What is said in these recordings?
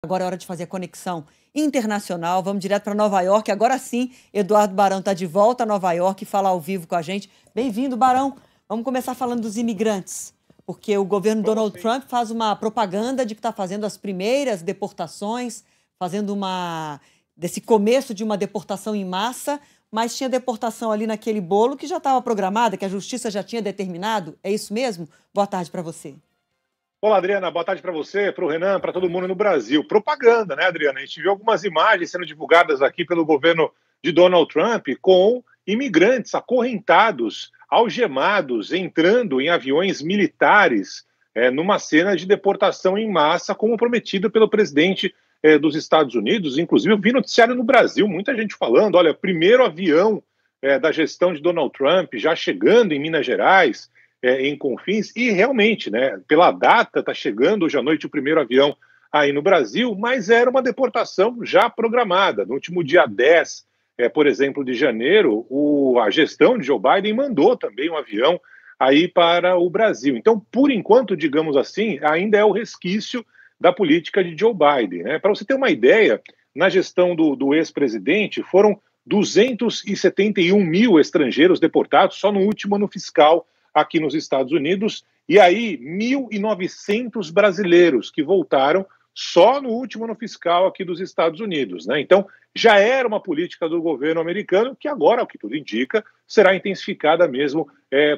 Agora é hora de fazer a conexão internacional. Vamos direto para Nova York. Agora sim, Eduardo Barão está de volta a Nova York e fala ao vivo com a gente. Bem-vindo, Barão. Vamos começar falando dos imigrantes, porque o governo Donald Trump faz uma propaganda de que está fazendo as primeiras deportações, fazendo desse começo de uma deportação em massa, mas tinha deportação ali naquele bolo que já estava programada, que a justiça já tinha determinado. É isso mesmo? Boa tarde para você. Olá, Adriana. Boa tarde para você, para o Renan, para todo mundo no Brasil. Propaganda, né, Adriana? A gente viu algumas imagens sendo divulgadas aqui pelo governo de Donald Trump com imigrantes acorrentados, algemados, entrando em aviões militares numa cena de deportação em massa, como prometido pelo presidente dos Estados Unidos. Inclusive, eu vi noticiário no Brasil, muita gente falando, olha, primeiro avião da gestão de Donald Trump já chegando em Minas Gerais, em Confins, e realmente, né, pela data, está chegando hoje à noite o primeiro avião aí no Brasil, mas era uma deportação já programada. No último dia 10, por exemplo, de janeiro, a gestão de Joe Biden mandou também um avião aí para o Brasil. Então, por enquanto, digamos assim, ainda é o resquício da política de Joe Biden, né? Para você ter uma ideia, na gestão do ex-presidente, foram 271 mil estrangeiros deportados só no último ano fiscal aqui nos Estados Unidos, e aí 1.900 brasileiros que voltaram só no último ano fiscal aqui dos Estados Unidos, né? Então, já era uma política do governo americano que agora, o que tudo indica, será intensificada mesmo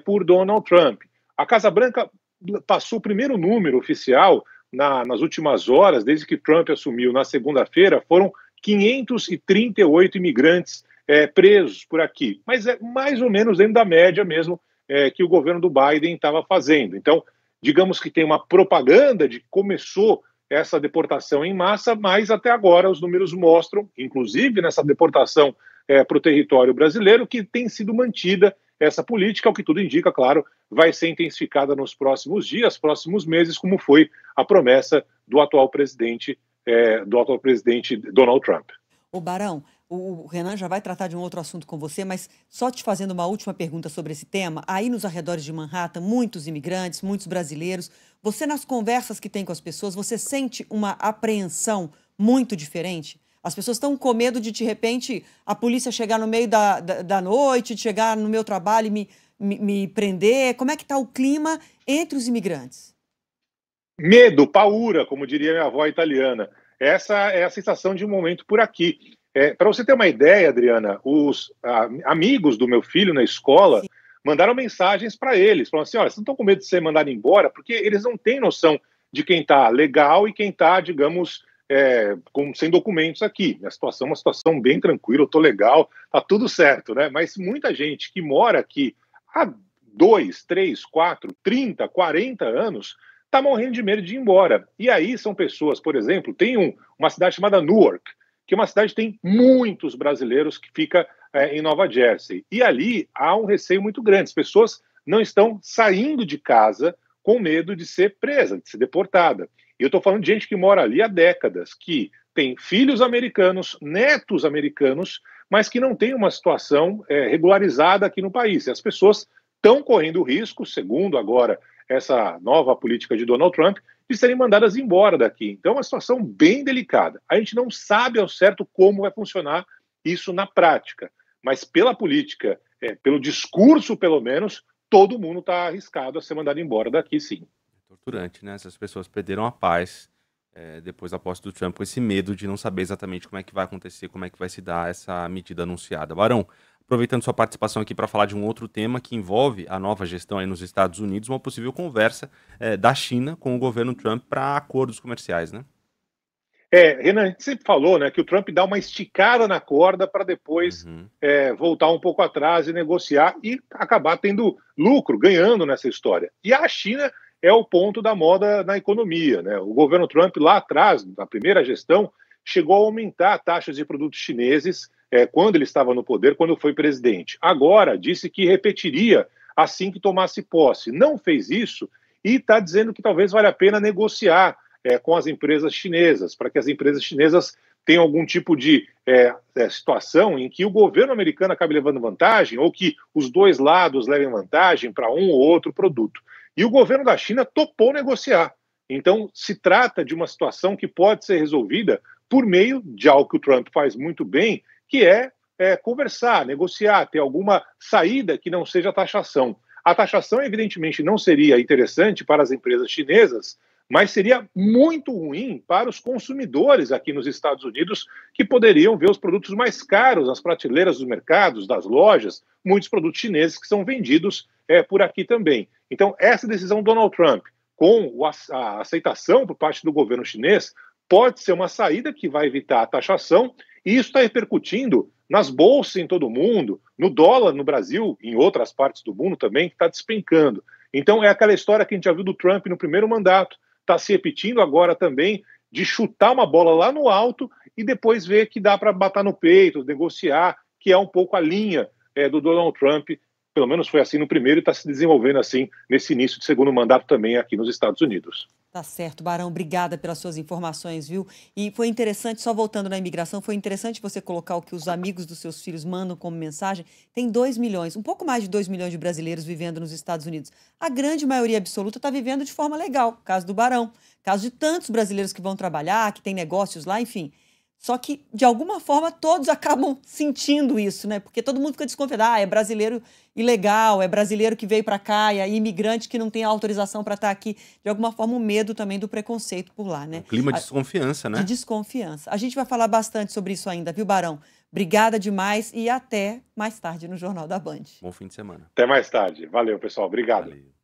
por Donald Trump. A Casa Branca passou o primeiro número oficial nas últimas horas, desde que Trump assumiu na segunda-feira, foram 538 imigrantes presos por aqui, mas é mais ou menos dentro da média mesmo que o governo do Biden estava fazendo. Então, digamos que tem uma propaganda de que começou essa deportação em massa, mas até agora os números mostram, inclusive nessa deportação para o território brasileiro, que tem sido mantida essa política, o que tudo indica, claro, vai ser intensificada nos próximos dias, próximos meses, como foi a promessa do atual presidente Donald Trump. Ô, Barão, o Renan já vai tratar de um outro assunto com você, mas só te fazendo uma última pergunta sobre esse tema. Aí nos arredores de Manhattan, muitos imigrantes, muitos brasileiros. Você, nas conversas que tem com as pessoas, você sente uma apreensão muito diferente? As pessoas estão com medo de repente, a polícia chegar no meio da noite, de chegar no meu trabalho e me prender. Como é que está o clima entre os imigrantes? Medo, paura, como diria minha avó italiana. Essa é a sensação de um momento por aqui. Para você ter uma ideia, Adriana, os amigos do meu filho na escola mandaram mensagens para eles, falando assim, olha, vocês não estão com medo de ser mandado embora? Porque eles não têm noção de quem está legal e quem está, digamos, sem documentos aqui. A situação é uma situação bem tranquila, eu estou legal, está tudo certo, né? Mas muita gente que mora aqui há 2, 3, 4, 30, 40 anos está morrendo de medo de ir embora. E aí são pessoas, por exemplo, tem uma cidade chamada Newark, que é uma cidade que tem muitos brasileiros, que fica em Nova Jersey. E ali há um receio muito grande. As pessoas não estão saindo de casa com medo de ser presa, de ser deportada. E eu estou falando de gente que mora ali há décadas, que tem filhos americanos, netos americanos, mas que não tem uma situação regularizada aqui no país. E as pessoas estão correndo risco, segundo agora essa nova política de Donald Trump, de serem mandadas embora daqui. Então é uma situação bem delicada. A gente não sabe ao certo como vai funcionar isso na prática, mas pela política, pelo discurso pelo menos, todo mundo está arriscado a ser mandado embora daqui, sim. Torturante, né? Essas pessoas perderam a paz depois da posse do Trump, com esse medo de não saber exatamente como é que vai acontecer, como é que vai se dar essa medida anunciada. Barão, aproveitando sua participação aqui para falar de um outro tema que envolve a nova gestão aí nos Estados Unidos, uma possível conversa da China com o governo Trump para acordos comerciais, né? Renan, a gente sempre falou, né, que o Trump dá uma esticada na corda para depois voltar um pouco atrás e negociar e acabar tendo lucro, ganhando nessa história. E a China é o ponto da moda na economia, né? O governo Trump lá atrás, na primeira gestão, chegou a aumentar taxas de produtos chineses quando ele estava no poder, quando foi presidente. Agora, disse que repetiria assim que tomasse posse. Não fez isso e está dizendo que talvez valha a pena negociar com as empresas chinesas, para que as empresas chinesas tenham algum tipo de situação em que o governo americano acabe levando vantagem ou que os dois lados levem vantagem para um ou outro produto. E o governo da China topou negociar. Então, se trata de uma situação que pode ser resolvida por meio de algo que o Trump faz muito bem, que é conversar, negociar, ter alguma saída que não seja a taxação. A taxação, evidentemente, não seria interessante para as empresas chinesas, mas seria muito ruim para os consumidores aqui nos Estados Unidos, que poderiam ver os produtos mais caros nas prateleiras dos mercados, das lojas, muitos produtos chineses que são vendidos por aqui também. Então, essa decisão do Donald Trump, com a aceitação por parte do governo chinês, pode ser uma saída que vai evitar a taxação, e isso está repercutindo nas bolsas em todo o mundo, no dólar no Brasil, em outras partes do mundo também, que está despencando. Então, é aquela história que a gente já viu do Trump no primeiro mandato, está se repetindo agora também, de chutar uma bola lá no alto e depois ver que dá para bater no peito, negociar, que é um pouco a linha do Donald Trump. Pelo menos foi assim no primeiro e está se desenvolvendo assim nesse início de segundo mandato também aqui nos Estados Unidos. Tá certo, Barão, obrigada pelas suas informações, viu? E foi interessante, só voltando na imigração, foi interessante você colocar o que os amigos dos seus filhos mandam como mensagem. Tem 2 milhões, um pouco mais de 2 milhões de brasileiros vivendo nos Estados Unidos. A grande maioria absoluta está vivendo de forma legal, caso do Barão, caso de tantos brasileiros que vão trabalhar, que têm negócios lá, enfim. Só que, de alguma forma, todos acabam sentindo isso, né? Porque todo mundo fica desconfiado. Ah, é brasileiro ilegal, é brasileiro que veio para cá, e aí imigrante que não tem autorização para estar aqui. De alguma forma, o medo também do preconceito por lá, né? Um clima de desconfiança, né? De desconfiança. A gente vai falar bastante sobre isso ainda, viu, Barão? Obrigada demais e até mais tarde no Jornal da Band. Bom fim de semana. Até mais tarde. Valeu, pessoal. Obrigado. Valeu.